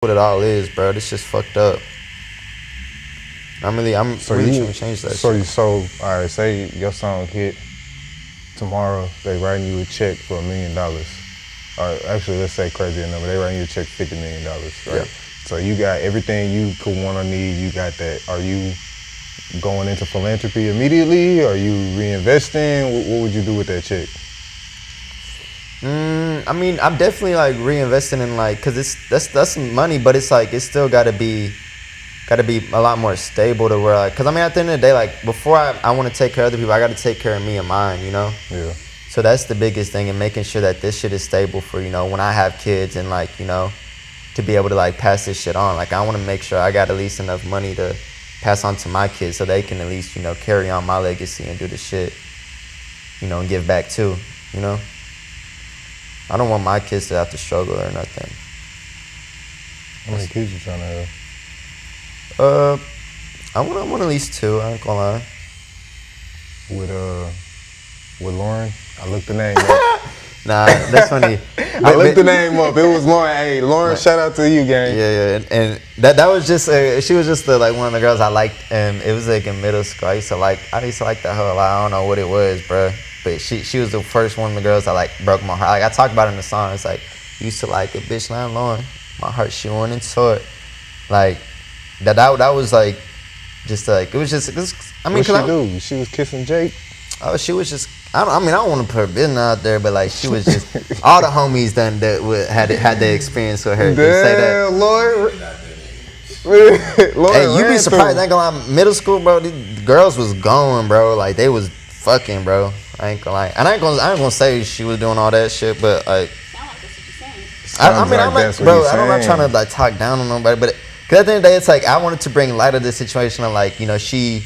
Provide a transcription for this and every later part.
what it all is, bro. This shit's fucked up. I'm really trying to change that shit. So, all right, say your song hit tomorrow, they writing you a check for $1 million. Or actually, let's say crazy number, they writing you a check for $50 million, right? Yeah. So you got everything you could want or need, you got that. Are you going into philanthropy immediately? Are you reinvesting? What would you do with that check? I mean, I'm definitely like reinvesting in like, cause that's money, but it's like it's still gotta be a lot more stable to where like, cause I mean at the end of the day, like before I want to take care of other people, I gotta take care of me and mine, you know? Yeah. So that's the biggest thing, and making sure that this shit is stable for, you know, when I have kids and like, you know, to be able to like pass this shit on. Like I want to make sure I got at least enough money to pass on to my kids so they can at least, you know, carry on my legacy and do the shit, you know, and give back too, you know? I don't want my kids to have to struggle or nothing. How many kids you trying to have? I want at least 2, I ain't gonna lie. With Lauren? I looked the name up. Nah, that's funny. I looked the name up. It was Lauren. Hey, Lauren, shout out to you, gang. Yeah. And that was just, she was just like one of the girls I liked, and it was like in middle school. I used to like that hoe. Like, I don't know what it was, bro. But she was the first one of the girls that like broke my heart. Like I talk about it in the song. It's like, used to like a bitch named Lauren. My heart, she went into it. Like, that was like, just like, it was, I mean, what'd she do? She was kissing Jake? Oh, she was just, I don't want to put her business out there, but like she was just, all the homies that had the experience with her. Damn, Lord. Hey, you be surprised, I ain't gonna lie, middle school, bro, the girls was going, bro, like they was fucking, bro. I ain't gonna lie. And I ain't gonna say she was doing all that shit, but like, I'm not trying to like talk down on nobody, but cause at the end of the day, it's like, I wanted to bring light of the situation of like, you know, she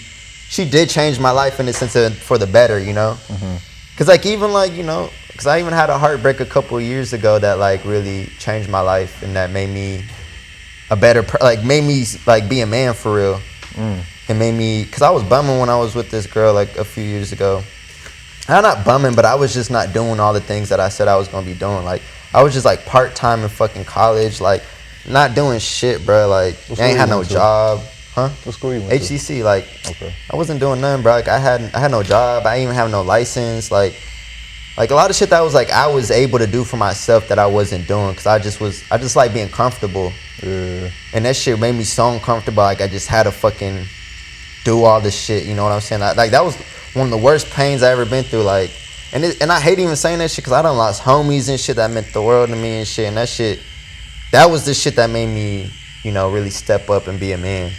did change my life in the sense of for the better, you know? Mm-hmm. Cause like even like, you know, cause I even had a heartbreak a couple of years ago that like really changed my life and that made me a better, made me like be a man for real. It made me, cause I was bumming when I was with this girl like a few years ago. I'm not bumming, but I was just not doing all the things that I said I was gonna be doing. Like I was just like part-time in fucking college, like not doing shit, bro. Like I ain't had no job. Huh? What school you went to? HCC, like, okay. I wasn't doing nothing, bro. Like, I had no job. I didn't even have no license. Like a lot of shit that was like I was able to do for myself that I wasn't doing because I just like being comfortable. Yeah. And that shit made me so uncomfortable. Like I just had to fucking do all this shit. You know what I'm saying? Like that was one of the worst pains I ever been through. Like, and I hate even saying that shit because I done lost homies and shit that meant the world to me and shit. And that was the shit that made me, you know, really step up and be a man.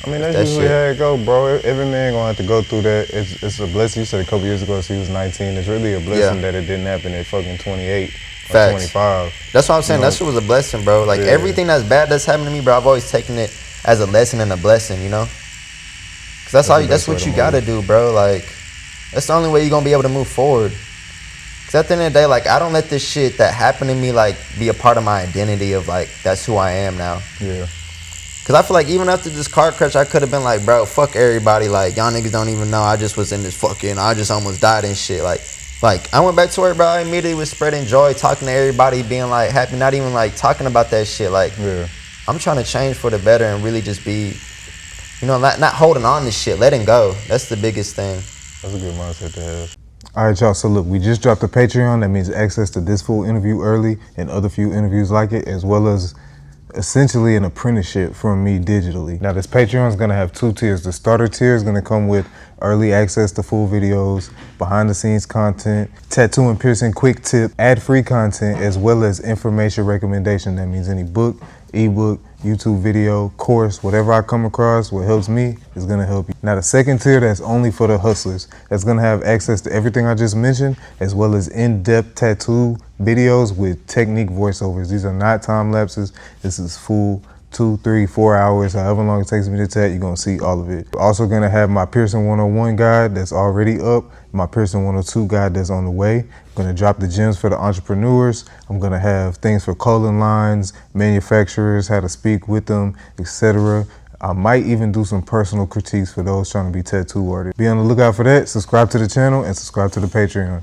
I mean, that's usually how it go, bro. Every man gonna have to go through that. It's a blessing. You said a couple years ago, so he was 19. It's really a blessing that it didn't happen at fucking 28 or 25. That's what I'm saying. You know? That shit was a blessing, bro. Like everything that's bad that's happened to me, bro, I've always taken it as a lesson and a blessing, you know? Cause that's what you gotta do, bro. Like, that's the only way you're gonna be able to move forward. Cause at the end of the day, like, I don't let this shit that happened to me, like, be a part of my identity of, like, that's who I am now. Yeah. Cause I feel like even after this car crash, I could have been like, bro, fuck everybody. Like, y'all niggas don't even know I just was in this fucking, I just almost died and shit. Like I went back to work, bro. I immediately was spreading joy, talking to everybody, being like happy, not even like talking about that shit. Like, I'm trying to change for the better and really just be, you know, not holding on to shit, letting go. That's the biggest thing. That's a good mindset to have. All right, y'all, so look, we just dropped a Patreon. That means access to this full interview early and other few interviews like it, as well as essentially an apprenticeship from me digitally. Now this Patreon is gonna have 2 tiers. The starter tier is gonna come with early access to full videos, behind the scenes content, tattoo and piercing quick tip, ad-free content, as well as information recommendation. That means any book, ebook, YouTube video, course, whatever I come across, what helps me is gonna help you. Now the second tier, that's only for the hustlers. That's gonna have access to everything I just mentioned, as well as in-depth tattoo videos with technique voiceovers. These are not time lapses. This is full 2, 3, 4 hours, however long it takes me to tat, you're gonna see all of it. We're also gonna have my Piercing 101 guide that's already up, my Piercing 102 guide that's on the way. I'm gonna drop the gems for the entrepreneurs. I'm gonna have things for clothing lines, manufacturers, how to speak with them, etc. I might even do some personal critiques for those trying to be tattoo artists. Be on the lookout for that. Subscribe to the channel and subscribe to the Patreon.